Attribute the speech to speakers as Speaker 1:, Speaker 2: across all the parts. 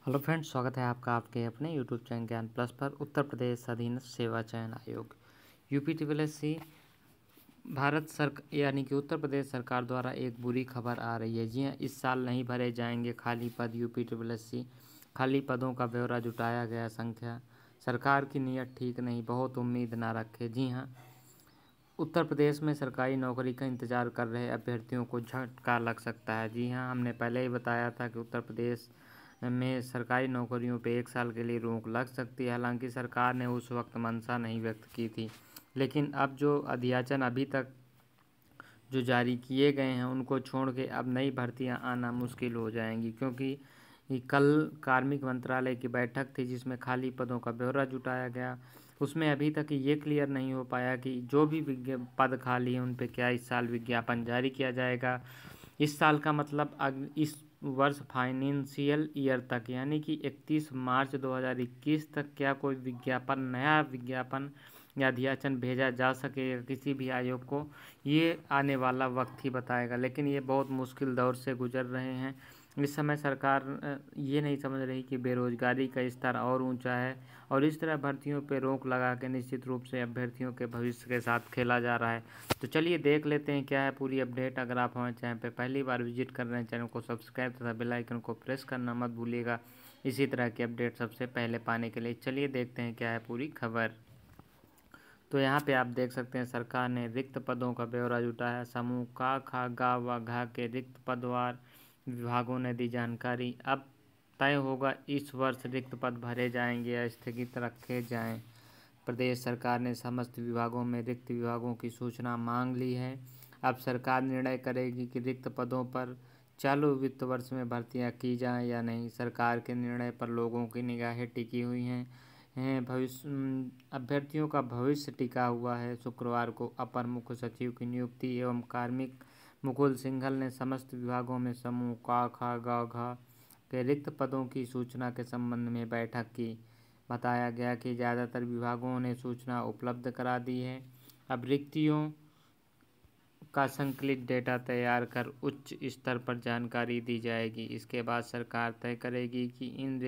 Speaker 1: Hello friends, स्वागत है आपका आपके अपने यूट्यूब चैनल ज्ञान प्लस पर। उत्तर प्रदेश अधीनस्थ सेवा चयन आयोग यूपीटीसीएल भारत सरकार यानी कि उत्तर प्रदेश सरकार द्वारा एक बुरी खबर आ रही है। जी हाँ, इस साल नहीं भरे जाएंगे खाली पद। यूपीटीसीएल खाली पदों का ब्यौरा जुटाया गया, संख्या सरकार की नीयत ठीक नहीं, बहुत उम्मीद ना रखे। जी हाँ, उत्तर प्रदेश में सरकारी नौकरी का इंतजार कर रहे अभ्यर्थियों को झटका लग सकता है। जी हाँ, हमने पहले ही बताया था कि उत्तर प्रदेश में सरकारी नौकरियों पे 1 साल के लिए रोक लग सकती है। हालांकि सरकार ने उस वक्त मंशा नहीं व्यक्त की थी, लेकिन अब जो अध्याचन अभी तक जो जारी किए गए हैं उनको छोड़ के अब नई भर्तियां आना मुश्किल हो जाएंगी, क्योंकि कल कार्मिक मंत्रालय की बैठक थी जिसमें खाली पदों का ब्यौरा जुटाया गया। उसमें अभी तक ये क्लियर नहीं हो पाया कि जो भी पद खाली हैं उन पे क्या इस साल विज्ञापन जारी किया जाएगा। इस साल का मतलब इस वर्ष फाइनेंशियल ईयर तक यानी कि 31 मार्च 2021 तक क्या कोई नया विज्ञापन या अध्याचन भेजा जा सकेगा किसी भी आयोग को, ये आने वाला वक्त ही बताएगा। लेकिन ये बहुत मुश्किल दौर से गुजर रहे हैं। इस समय सरकार ये नहीं समझ रही कि बेरोजगारी का स्तर और ऊंचा है और इस तरह भर्तियों पर रोक लगा के निश्चित रूप से अभ्यर्थियों के भविष्य के साथ खेला जा रहा है। तो चलिए देख लेते हैं क्या है पूरी अपडेट। अगर आप हमारे चैनल पर पहली बार विजिट कर रहे हैं, चैनल को सब्सक्राइब तथा बेल आइकन को प्रेस करना मत भूलिएगा इसी तरह की अपडेट सबसे पहले पाने के लिए। चलिए देखते हैं क्या है पूरी खबर। तो यहाँ पे आप देख सकते हैं सरकार ने रिक्त पदों का ब्यौरा जुटाया। समूह का खा गा व घा के रिक्त पदवार विभागों ने दी जानकारी। अब तय होगा इस वर्ष रिक्त पद भरे जाएंगे या स्थगित रखे जाएं। प्रदेश सरकार ने समस्त विभागों में रिक्त विभागों की सूचना मांग ली है। अब सरकार निर्णय करेगी कि रिक्त पदों पर चालू वित्त वर्ष में भर्तियां की जाएं या नहीं। सरकार के निर्णय पर लोगों की निगाहें टिकी हुई हैं। अभ्यर्थियों का भविष्य टिका हुआ है। शुक्रवार को अपर मुख्य सचिव की नियुक्ति एवं कार्मिक मुकुल सिंघल ने समस्त विभागों में समूह का खा गा घा के रिक्त पदों की सूचना के संबंध में बैठक की। बताया गया कि ज़्यादातर विभागों ने सूचना उपलब्ध करा दी है। अब रिक्तियों का संकलित डेटा तैयार कर उच्च स्तर पर जानकारी दी जाएगी। इसके बाद सरकार तय करेगी कि इन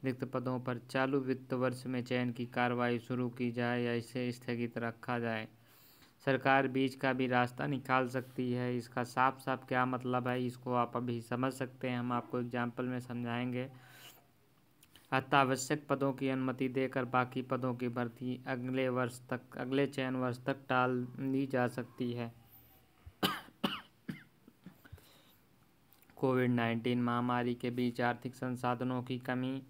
Speaker 1: रिक्त पदों पर चालू वित्त वर्ष में चयन की कार्रवाई शुरू की जाए या इसे स्थगित रखा जाए। सरकार बीच का भी रास्ता निकाल सकती है। इसका साफ साफ क्या मतलब है इसको आप अभी समझ सकते हैं, हम आपको एग्जाम्पल में समझाएंगे। अत्यावश्यक पदों की अनुमति देकर बाकी पदों की भर्ती अगले चयन वर्ष तक टाल दी जा सकती है। कोविड-19 महामारी के बीच आर्थिक संसाधनों की कमी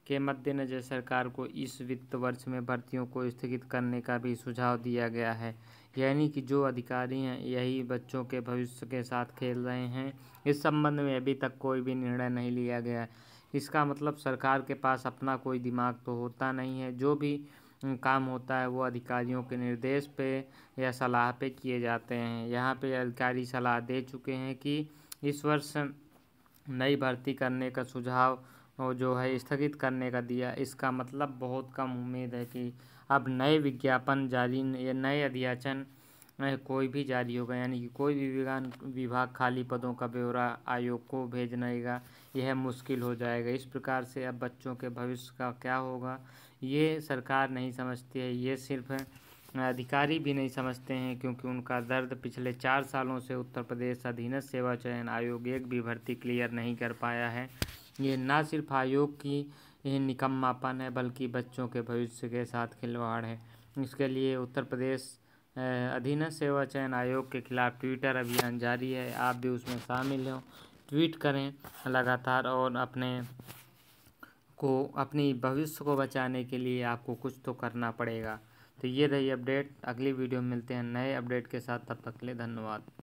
Speaker 1: के मद्देनजर सरकार को इस वित्त वर्ष में भर्तियों को स्थगित करने का भी सुझाव दिया गया है। यानी कि जो अधिकारी हैं यही बच्चों के भविष्य के साथ खेल रहे हैं। इस संबंध में अभी तक कोई भी निर्णय नहीं लिया गया है। इसका मतलब सरकार के पास अपना कोई दिमाग तो होता नहीं है। जो भी काम होता है वो अधिकारियों के निर्देश पे या सलाह पे किए जाते हैं। यहाँ पे अधिकारी सलाह दे चुके हैं कि इस वर्ष नई भर्ती करने का सुझाव और जो है स्थगित करने का दिया। इसका मतलब बहुत कम उम्मीद है कि अब नए विज्ञापन जारी या नए अध्याचन कोई भी जारी होगा, यानी कि कोई भी विभाग खाली पदों का ब्यौरा आयोग को भेजनेगा यह मुश्किल हो जाएगा। इस प्रकार से अब बच्चों के भविष्य का क्या होगा ये सरकार नहीं समझती है। ये सिर्फ अधिकारी भी नहीं समझते हैं, क्योंकि उनका दर्द पिछले 4 सालों से उत्तर प्रदेश अधीनस्थ सेवा चयन आयोग एक भी भर्ती क्लियर नहीं कर पाया है। ये ना सिर्फ आयोग की निकम्मापन है बल्कि बच्चों के भविष्य के साथ खिलवाड़ है। इसके लिए उत्तर प्रदेश अधीनस्थ सेवा चयन आयोग के खिलाफ ट्विटर अभियान जारी है। आप भी उसमें शामिल हो, ट्वीट करें लगातार और अपनी भविष्य को बचाने के लिए आपको कुछ तो करना पड़ेगा। तो ये रही अपडेट। अगली वीडियो में मिलते हैं नए अपडेट के साथ, तब तक के लिए धन्यवाद।